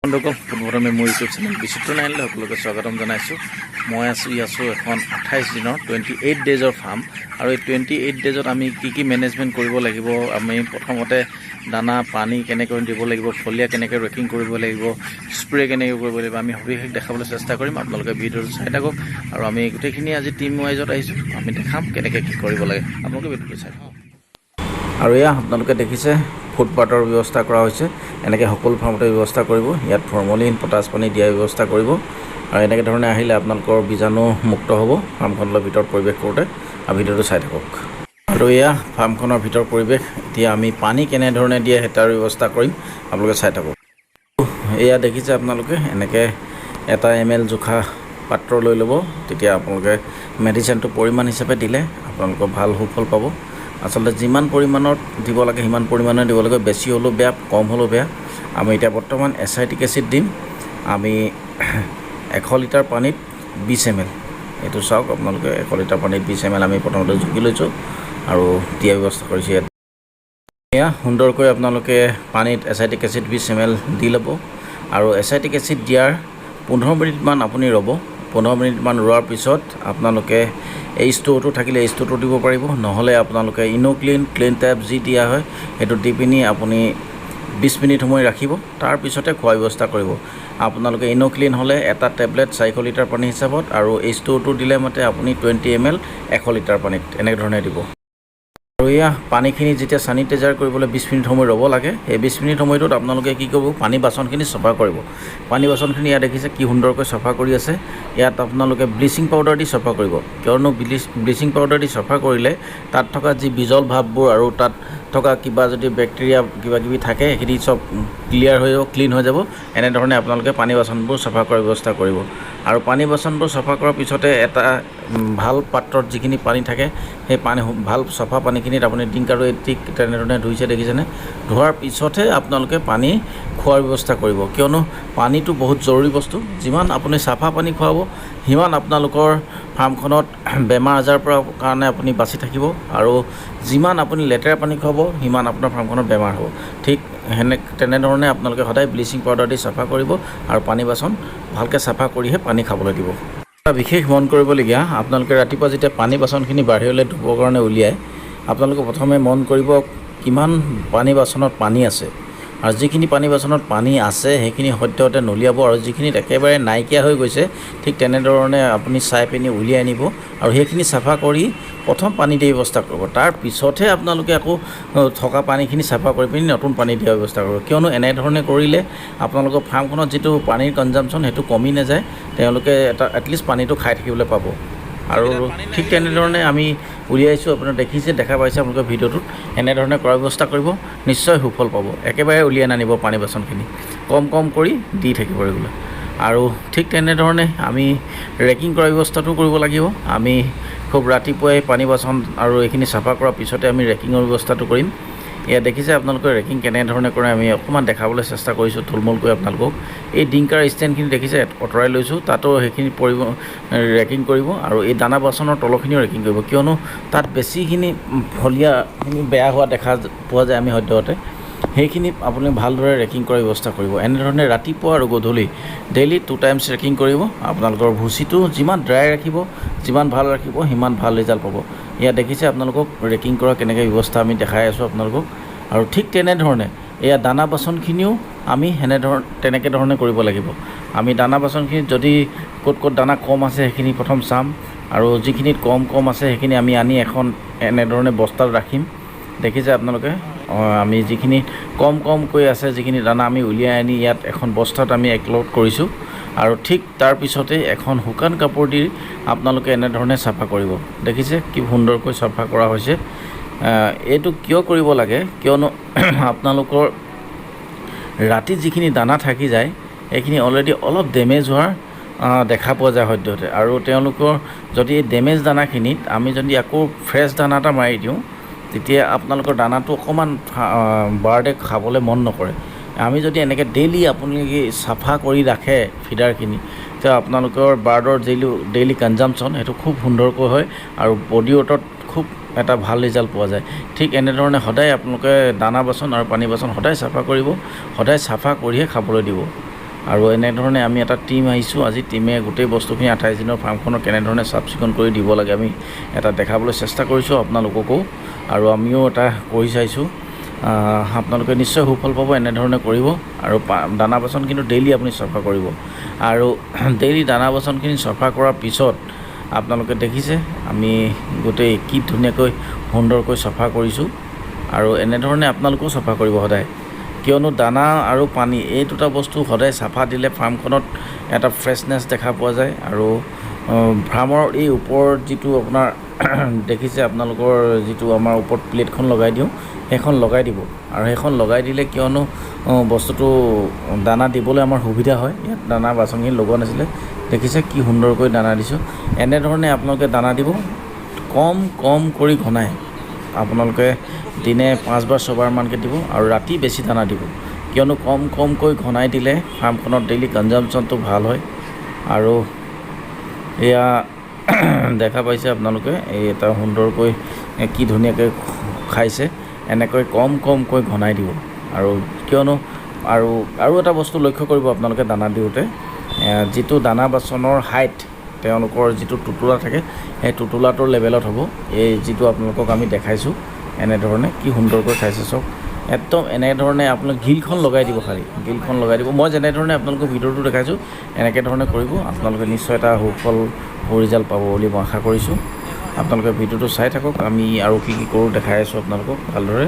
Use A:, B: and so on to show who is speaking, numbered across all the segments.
A: বন্ধুসকল পোনপ্ৰথমে মোৰ ইউটিউব চেনেল বিচিত্ৰ নাইলৈ সকলোকে স্বাগতম জনাইছোঁ। মই আছোঁ এখন 28 দিনৰ 28 ডেজৰ ফাৰ্ম আৰু এই 28 ডেজত আমি কি মেনেজমেণ্ট কৰিব লাগিব। আমি প্ৰথমতে দানা পানী কেনেকৈ দিব লাগিব, ফলিয়া কেনেকৈ ৰেকিং কৰিব লাগিব, স্প্ৰে কেনেকৈ কৰিব লাগিব, আমি সবিশেষ দেখাবলৈ চেষ্টা কৰিম। আপোনালোকে ভিডিঅ'টো চাই থাকক আৰু আমি গোটেইখিনি আজি টিম ৱাইজত আহিছোঁ, আমি দেখাম কেনেকৈ কি কৰিব লাগে। আপোনালোকে ভিডিঅ'টো চাই থাকক। আৰু এয়া আপোনালোকে দেখিছে ফুটপাথৰ ব্যৱস্থা কৰা হৈছে। এনেকৈ সকলো ফাৰ্মতে ব্যৱস্থা কৰিব। ইয়াত ফৰ্মলিন পটাছ পানী দিয়াৰ ব্যৱস্থা কৰিব আৰু এনেকৈ ধৰণে আহিলে আপোনালোকৰ বীজাণু মুক্ত হ'ব ফাৰ্মখনৰ ভিতৰত প্ৰৱেশ কৰোঁতে। আৰু ভিডিঅ'টো চাই থাকক। আৰু এয়া ফাৰ্মখনৰ ভিতৰ পৰিৱেশ। এতিয়া আমি পানী কেনেধৰণে দিয়ে সেই তাৰ ব্যৱস্থা কৰিম, আপোনালোকে চাই থাকক। এয়া দেখিছে আপোনালোকে এনেকৈ এটা ml জোখা পাত্ৰ লৈ ল'ব। তেতিয়া আপোনালোকে মেডিচিনটো পৰিমাণ হিচাপে দিলে আপোনালোকৰ ভাল সুফল পাব। আচলতে যিমান পৰিমাণত দিব লাগে সিমান পৰিমাণে দিব লাগে, বেছি হ'লেও বেয়া, কম হ'লেও বেয়া। আমি এতিয়া বৰ্তমান এচাইটিক এচিড দিম। আমি 100 লিটাৰ পানীত 20 ml, এইটো চাওক আপোনালোকে 100 লিটাৰ পানীত 20 ml আমি প্ৰথমতে জুখি লৈছোঁ আৰু দিয়াৰ ব্যৱস্থা কৰিছোঁ। ইয়াত এয়া সুন্দৰকৈ আপোনালোকে পানীত এচাইটিক এচিড 20 ml দি ল'ব আৰু এচাইটিক এচিড দিয়াৰ 15 মিনিটমান আপুনি ৰ'ব। 15 মিনিটমান ৰোৱাৰ পিছত আপোনালোকে এই ষ্ট'ৰটো থাকিলে এই ষ্ট'ৰটো দিব পাৰিব, নহ'লে আপোনালোকে ক্লিন টাইপ যি দিয়া হয় সেইটো দি পিনি আপুনি 20 মিনিট সময় ৰাখিব। তাৰপিছতে খোৱাৰ ব্যৱস্থা কৰিব। আপোনালোকে ক্লিন হ'লে এটা টেবলেট 400 লিটাৰ পানী হিচাপত আৰু এই ষ্ট'ৰটো দিলে মতে আপুনি 20 ml 100 লিটাৰ পানীত এনেধৰণে দিব। আৰু এয়া পানীখিনি যেতিয়া ছানিটাইজাৰ কৰিবলৈ 20 মিনিট সময় ৰ'ব লাগে। সেই 20 মিনিট সময়টোত আপোনালোকে কি কৰিব, পানী বাচনখিনি চফা কৰিব। পানী বাচনখিনি ইয়াত দেখিছে কি সুন্দৰকৈ চফা কৰি আছে। ইয়াত আপোনালোকে ব্লিচিং পাউডাৰ দি চফা কৰিব, কিয়নো ব্লিচিং পাউডাৰ দি চফা কৰিলে তাত থকা যি বিজল ভাৱবোৰ আৰু তাত থকা কিবা যদি বেক্টেৰিয়া কিবাকিবি থাকে সেইখিনি চব ক্লিন হৈ যাব। এনেধৰণে আপোনালোকে পানী বাচনবোৰ চফা কৰাৰ ব্যৱস্থা কৰিব। আৰু পানী বাচনবোৰ চফা কৰাৰ পিছতে এটা ভাল পাত্ৰত যিখিনি পানী থাকে সেই ভাল চফা পানীখিনিত আপুনি ডিংক আৰু ঠিক তেনেধৰণে ধুইছে দেখিছেনে। ধোৱাৰ পিছতহে আপোনালোকে পানী খোৱাৰ ব্যৱস্থা কৰিব, কিয়নো পানীটো বহুত জৰুৰী বস্তু। যিমান আপুনি চাফা পানী খুৱাব সিমান আপোনালোকৰ ফাৰ্মখনত বেমাৰ আজাৰৰ পৰা কাৰণে আপুনি বাচি থাকিব, আৰু যিমান আপুনি লেতেৰা পানী খুৱাব সিমান আপোনাৰ ফাৰ্মখনত বেমাৰ হ'ব। ঠিক তেনেধৰণে আপোনালোকে সদায় ব্লিচিং পাউডাৰ দি চাফা কৰিব আৰু পানী বাচন ভালকৈ চাফা কৰিহে পানী খাবলৈ দিব। বিশেষ মন কৰিবলগীয়া, আপোনালোকে ৰাতিপুৱা যেতিয়া পানী বাচনখিনি বাহিৰলৈ ধুবৰ কাৰণে উলিয়াই আপোনালোকে প্ৰথমে মন কৰিব কিমান পানী বাচনত পানী আছে, আৰু যিখিনি পানী বাচনত পানী আছে সেইখিনি সদ্যহতে নলিয়াব, আৰু যিখিনিত একেবাৰে নাইকিয়া হৈ গৈছে ঠিক তেনেধৰণে আপুনি চাই পিনি উলিয়াই আনিব আৰু সেইখিনি চাফা কৰি প্ৰথম পানী দিয়াৰ ব্যৱস্থা কৰিব। তাৰ পিছতহে আপোনালোকে আকৌ থকা পানীখিনি চাফা কৰি পিনি নতুন পানী দিয়াৰ ব্যৱস্থা কৰিব, কিয়নো এনেধৰণে কৰিলে আপোনালোকৰ ফাৰ্মখনত যিটো পানীৰ কনজাম্পশ্যন সেইটো কমি নাযায়, তেওঁলোকে এটলিষ্ট পানীটো খাই থাকিবলৈ পাব। আৰু ঠিক তেনেধৰণে আমি উলিয়াইছোঁ, আপোনাৰ দেখা পাইছে আপোনালোকে ভিডিঅ'টোত। এনেধৰণে কৰাৰ ব্যৱস্থা কৰিব, নিশ্চয় সুফল পাব। একেবাৰে উলিয়াই নানিব পানী বাচনখিনি, কম কৰি দি থাকিব ৰেগুলাৰ। আৰু ঠিক তেনেধৰণে আমি ৰেকিং কৰাৰ ব্যৱস্থাটো কৰিব লাগিব। আমি খুব ৰাতিপুৱাই পানী বাচন আৰু এইখিনি চাফা কৰাৰ পিছতে আমি ৰেকিঙৰ ব্যৱস্থাটো কৰিম। ইয়াত দেখিছে আপোনালোকে ৰেকিং কেনেধৰণে কৰে, আমি অকণমান দেখাবলৈ চেষ্টা কৰিছোঁ থুলমূলকৈ আপোনালোকক। এই ডিংকাৰ ষ্টেণ্ডখিনি দেখিছে আঁতৰাই লৈছোঁ, তাতো সেইখিনি ৰেকিং কৰিব, আৰু এই দানা বাচনৰ তলখিনিও ৰেকিং কৰিব, কিয়নো তাত বেছিখিনি ফলিয়াখিনি বেয়া হোৱা দেখা পোৱা যায় আমি সদ্যহতে। সেইখিনি আপুনি ভালদৰে ৰেকিং কৰাৰ ব্যৱস্থা কৰিব। এনেধৰণে ৰাতিপুৱা আৰু গধূলি ডেইলি 2 টাইমছ ৰেকিং কৰিব। আপোনালোকৰ ভুচিটো যিমান ড্ৰাই ৰাখিব, যিমান ভাল ৰাখিব সিমান ভাল ৰিজাল্ট পাব। ইয়াত দেখিছে আপোনালোকক ৰেকিং কৰা কেনেকৈ ব্যৱস্থা আমি দেখাই আছোঁ আপোনালোকক। আৰু ঠিক তেনেধৰণে এয়া দানা বাচনখিনিও আমি তেনেকৈ ধৰণে কৰিব লাগিব। আমি দানা বাচনখিনিত যদি ক'ত দানা কম আছে সেইখিনি প্ৰথম চাম, আৰু যিখিনিত কম আছে সেইখিনি আমি আনি এখন এনেধৰণে বস্তাত ৰাখিম। দেখিছে আপোনালোকে আমি যিখিনি কমকৈ আছে যিখিনি দানা আমি উলিয়াই আনি ইয়াত এখন বস্তাত আমি একলট কৰিছোঁ, আৰু ঠিক তাৰপিছতে এখন শুকান কাপোৰ দি আপোনালোকে এনেধৰণে চাফা কৰিব। দেখিছে কি সুন্দৰকৈ চাফা কৰা হৈছে। এইটো কিয় কৰিব লাগে, কিয়নো আপোনালোকৰ ৰাতি যিখিনি দানা থাকি যায় এইখিনি অলৰেডি অলপ ডেমেজ হোৱাৰ দেখা পোৱা যায় সদ্যহতে, আৰু তেওঁলোকৰ যদি এই ডেমেজ দানাখিনিত আমি যদি আকৌ ফ্ৰেছ দানা এটা মাৰি দিওঁ তেতিয়া আপোনালোকৰ দানাটো অকণমান বাৰ্ডে খাবলৈ মন নকৰে। আমি যদি এনেকৈ ডেইলি আপোনালোকে চাফা কৰি ৰাখে ফিডাৰখিনি, তেতিয়া আপোনালোকৰ বাৰ্ডৰ ডেইলি কনজাম্পশ্যন সেইটো খুব সুন্দৰকৈ হয়, আৰু বডি ৱেটত খুব এটা ভাল ৰিজাল্ট পোৱা যায়। ঠিক এনেধৰণে সদায় আপোনালোকে দানা বাচন আৰু পানী বাচন সদায় চাফা কৰিব, সদায় চাফা কৰিহে খাবলৈ দিব। আৰু এনেধৰণে আমি এটা টিম আহিছোঁ আজি। টিমে গোটেই বস্তুখিনি 28 দিনৰ ফাৰ্মখনক কেনেধৰণে চাফ চিকুণ কৰি দিব লাগে আমি এটা দেখাবলৈ চেষ্টা কৰিছোঁ আপোনালোককো, আৰু আমিও এটা কৰি চাইছোঁ। আপোনালোকে নিশ্চয় সুফল পাব এনেধৰণে কৰিব। আৰু দানা বাচন কিন্তু ডেইলি আপুনি চাফা কৰিব, আৰু ডেইলি দানা বাচনখিনি চাফা কৰাৰ পিছত আপোনালোকে দেখিছে আমি গোটেই কি ধুনীয়াকৈ সুন্দৰকৈ চাফা কৰিছোঁ। আৰু এনেধৰণে আপোনালোকেও চাফা কৰিব সদায়, কিয়নো দানা আৰু পানী এই দুটা বস্তু সদায় চাফা দিলে ফাৰ্মখনত এটা ফ্ৰেছনেছ দেখা পোৱা যায়। আৰু ফাৰ্মৰ এই ওপৰত যিটো আপোনাৰ দেখিছে আপোনালোকৰ যিটো আমাৰ ওপৰত প্লেটখন লগাই দিওঁ সেইখন লগাই দিব, আৰু সেইখন লগাই দিলে কিয়নো বস্তুটো দানা দিবলৈ আমাৰ সুবিধা হয়। ইয়াত দানা বাচনখিনি লগোৱা নাছিলে, দেখিছে কি সুন্দৰকৈ দানা দিছোঁ। এনেধৰণে আপোনালোকে দানা দিব, কম কৰি ঘনাই আপোনালোকে দিনে 5 বাৰ 6 বাৰমানকৈ দিব, আৰু ৰাতি বেছি দানা দিব, কিয়নো কমকৈ ঘনাই দিলে ফাৰ্মখনত ডেইলি কনজামশ্যনটো ভাল হয়। আৰু এয়া দেখা পাইছে আপোনালোকে এই এটা সুন্দৰকৈ কি ধুনীয়াকৈ খাইছে। এনেকৈ কমকৈ ঘনাই দিব, আৰু কিয়নো আৰু এটা বস্তু লক্ষ্য কৰিব আপোনালোকে দানা দিওঁতে, যিটো দানা বাচনৰ হাইট তেওঁলোকৰ যিটো টুটোলা থাকে সেই টুটোলাটোৰ লেভেলত হ'ব। এই যিটো আপোনালোকক আমি দেখাইছোঁ এনেধৰণে কি সুন্দৰকৈ খাইছে চব। একদম এনেধৰণে আপোনালোকে গ্ৰিলখন লগাই দিব, খালি গ্ৰিলখন লগাই দিব। মই যেনেধৰণে আপোনালোকক ভিডিঅ'টো দেখাইছোঁ এনেকৈ ধৰণে কৰিব, আপোনালোকে নিশ্চয় এটা সুফল ৰিজাল্ট পাব বুলি মই আশা কৰিছোঁ। আপোনালোকে ভিডিঅ'টো চাই থাকক, আমি আৰু কি কৰোঁ দেখাই আছোঁ আপোনালোকক ভালদৰে।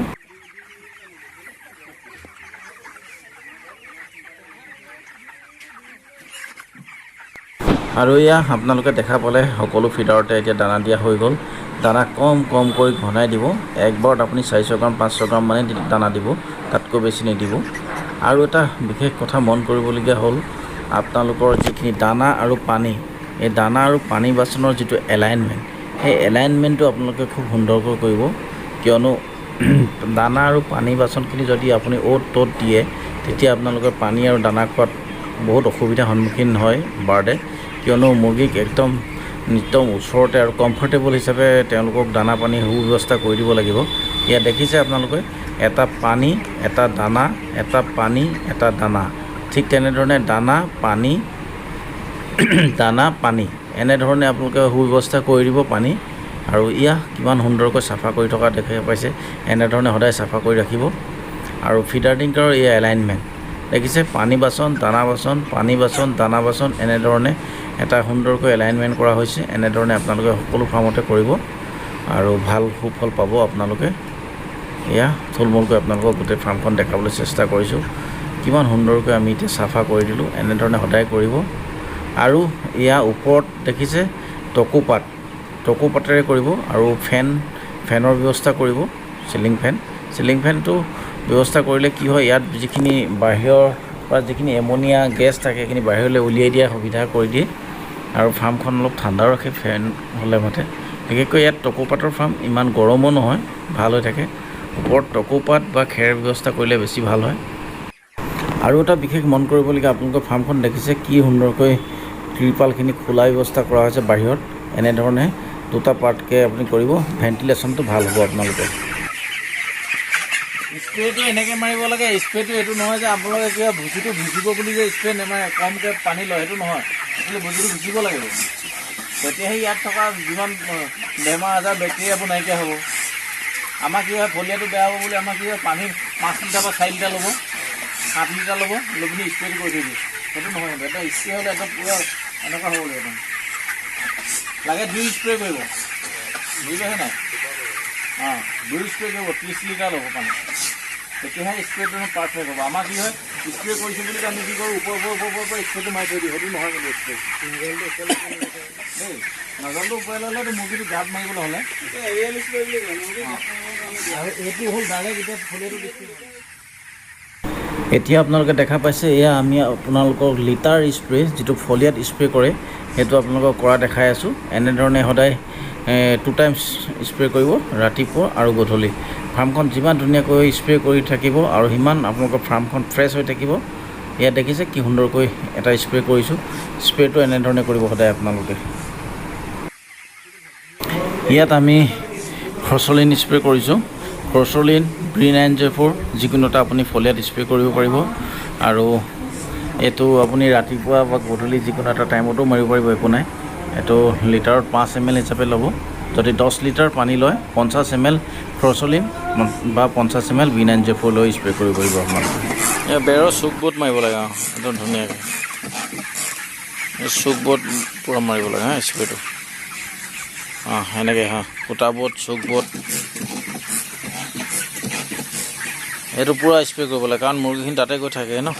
A: আৰু এয়া আপোনালোকে দেখা পালে সকলো ফিডাৰতে এতিয়া দানা দিয়া হৈ গ'ল। দানা কমকৈ ঘনাই দিব, একবাৰত আপুনি 400 গ্ৰাম 500 গ্ৰাম মানে দানা দিব, তাতকৈ বেছি নিদিব। আৰু এটা বিশেষ কথা মন কৰিবলগীয়া হ'ল, আপোনালোকৰ যিখিনি দানা আৰু পানী, এই দানা আৰু পানী বাচনৰ যিটো এলাইনমেণ্ট, সেই এলাইনমেণ্টটো আপোনালোকে খুব সুন্দৰকৈ কৰিব, কিয়নো দানা আৰু পানী বাচনখিনি যদি আপুনি অ'ত ত'ত দিয়ে তেতিয়া আপোনালোকৰ পানী আৰু দানা খোৱাত বহুত অসুবিধাৰ সন্মুখীন হয় বাৰ্ডে, কিয়নো মুৰ্গীক একদম ওচৰতে আৰু কমফৰ্টেবল হিচাপে তেওঁলোকক দানা পানী সুব্যৱস্থা কৰি দিব লাগিব। ইয়াত দেখিছে আপোনালোকে এটা পানী এটা দানা, এটা পানী এটা দানা, ঠিক তেনেধৰণে দানা পানী এনেধৰণে আপোনালোকে সুব্যৱস্থা কৰি দিব পানী। আৰু কিমান সুন্দৰকৈ চাফা কৰি থকা দেখা পাইছে, এনেধৰণে সদায় চাফা কৰি ৰাখিব। আৰু ফিডাৰ টিংকাৰৰ এই এলাইনমেণ্ট দেখিছে, পানী বাচন দানা বাচন, পানী বাচন দানা বাচন, এনেধৰণে এটা সুন্দৰকৈ এলাইনমেণ্ট কৰা হৈছে। এনেধৰণে আপোনালোকে সকলো ফাৰ্মতে কৰিব আৰু ভাল সুফল পাব আপোনালোকে। থুলমূলকৈ আপোনালোকক গোটেই ফাৰ্মখন দেখাবলৈ চেষ্টা কৰিছোঁ, কিমান সুন্দৰকৈ আমি এতিয়া চাফা কৰি দিলোঁ। এনেধৰণে সদায় কৰিব। আৰু ওপৰত দেখিছে টকোপাতেৰে কৰিব, আৰু ফেনৰ ব্যৱস্থা কৰিব, চিলিং ফেনটো ব্যৱস্থা কৰিলে কি হয়, ইয়াত যিখিনি বাহিৰৰ পৰা যিখিনি এমনিয়া গেছ থাকে সেইখিনি বাহিৰলৈ উলিয়াই দিয়া সুবিধা কৰি দিয়ে, আৰু ফাৰ্মখন অলপ ঠাণ্ডাও ৰাখে ফেন হ'লে মতে। বিশেষকৈ ইয়াত টকোপাতৰ ফাৰ্ম, ইমান গৰমো নহয়, ভাল হৈ থাকে। ওপৰত টকোপাত বা খেৰ ব্যৱস্থা কৰিলে বেছি ভাল হয়। আৰু এটা বিশেষ মন কৰিবলগীয়া, আপোনালোকৰ ফাৰ্মখন দেখিছে কি সুন্দৰকৈ ত্ৰিপালখিনি খোলা ব্যৱস্থা কৰা হৈছে বাহিৰত। এনেধৰণে দুটা পাৰ্টকৈ আপুনি কৰিব, ভেণ্টিলেশ্যনটো ভাল হ'ব আপোনালোকৰ। স্প্ৰেটো এনেকৈ মাৰিব লাগে। স্প্ৰেটো এইটো নহয় যে আপোনালোকে কিবা ভুচিটো ভিজিব বুলি যে স্প্ৰে নেমাৰে, কমকৈ পানী লয়, সেইটো নহয়। actually ভুচিটো ভিজিব লাগিব, তেতিয়াহে ইয়াত থকা যিমান বেমাৰ আজাৰ বেক্টেৰিয়াবোৰ নাইকিয়া হ'ব। আমাৰ কি হয়, ফলিয়াটো বেয়া হ'ব বুলি আমাৰ কি হয়, পানী 5 লিটাৰ বা 4 লিটাৰ ল'ব, 7 লিটাৰ ল'ব, লৈ পিনি স্প্ৰেটো কৰি থৈ দিয়ে। সেইটো নহয়, এটা স্প্ৰে হ'লে একদম পূৰা এনেকুৱা হ'ব লাগিব। লাগে 2 স্প্ৰে কৰিব, বুজি পাইছে নাই? 2 স্প্ৰে কৰিব, 30 লিটাৰ ল'ব পানী, তেতিয়াহে স্প্ৰেটো পাৰফেক্ট হ'ব। আমাৰ কি হয়, স্প্ৰে কৰিছোঁ বুলি আমি কি কৰোঁ, ওপৰ স্প্ৰেটো মাৰি থৈ দিওঁ, সেইটো নহয় কিন্তু স্প্ৰে দেই। নজলটো ওপৰে ল'লেতো মুৰ্গীটো গাত মাৰিবলৈ হ'লে, আৰু এইটো হ'ল ডাইৰেক্ট এতিয়া ফলিয়াটো বেছি। এতিয়া আপোনালোকে দেখা পাইছে, আমি আপোনালোকক লিটাৰ স্প্ৰে, যিটো ফলিয়াত স্প্ৰে কৰে সেইটো আপোনালোকক কৰা দেখাই আছোঁ। এনেধৰণে সদায় 2 টাইমছ স্প্ৰে কৰিব, ৰাতিপুৱা আৰু গধূলি। ফাৰ্মখন যিমান ধুনীয়াকৈ স্প্ৰে কৰি থাকিব আৰু সিমান আপোনালোকৰ ফাৰ্মখন ফ্ৰেছ হৈ থাকিব। ইয়াত দেখিছে কি সুন্দৰকৈ এটা স্প্ৰে কৰিছোঁ। স্প্ৰেটো এনেধৰণে কৰিব সদায় আপোনালোকে। ইয়াত আমি ক্ৰছলিন স্প্ৰে কৰিছোঁ, ক্ৰছলিন, B9J4, যিকোনো এটা আপুনি ফলিয়াত স্প্ৰে কৰিব পাৰিব। আৰু এইটো আপুনি ৰাতিপুৱা বা গধূলি যিকোনো এটা টাইমতো মাৰিব পাৰিব, একো নাই। এইটো লিটাৰত 5 ml হিচাপে ল'ব। যদি 10 লিটাৰ পানী লয় 50 ml ফ্ৰচলিন বা 50 ml B9J4 লৈ স্প্ৰে কৰিব পাৰিব আপোনালোকে। বেৰৰ চুক বোট মাৰিব লাগে, একদম ধুনীয়াকৈ চুক বোট পূৰা মাৰিব লাগে স্প্ৰেটো। সেনেকৈ সূতা বোট চুক বোট এইটো পূৰা স্প্ৰে কৰিব লাগে, কাৰণ মুৰ্গীখিনি তাতে গৈ থাকে ন।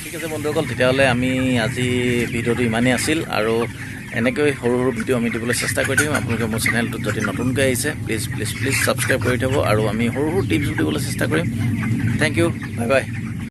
A: ঠিক আছে বন্ধুসকল, তেতিয়াহ'লে আমি আজি ভিডিঅ'টো ইমানেই আছিল, আৰু এনেকৈ সৰু সৰু ভিডিঅ' আমি দিবলৈ চেষ্টা কৰি থাকিম। আপোনালোকে মোৰ চেনেলটোত যদি নতুনকৈ আহিছে প্লিজ ছাবস্ক্ৰাইব কৰি থ'ব, আৰু আমি সৰু সৰু টিপছ দিবলৈ চেষ্টা কৰিম। Thank you, bye by.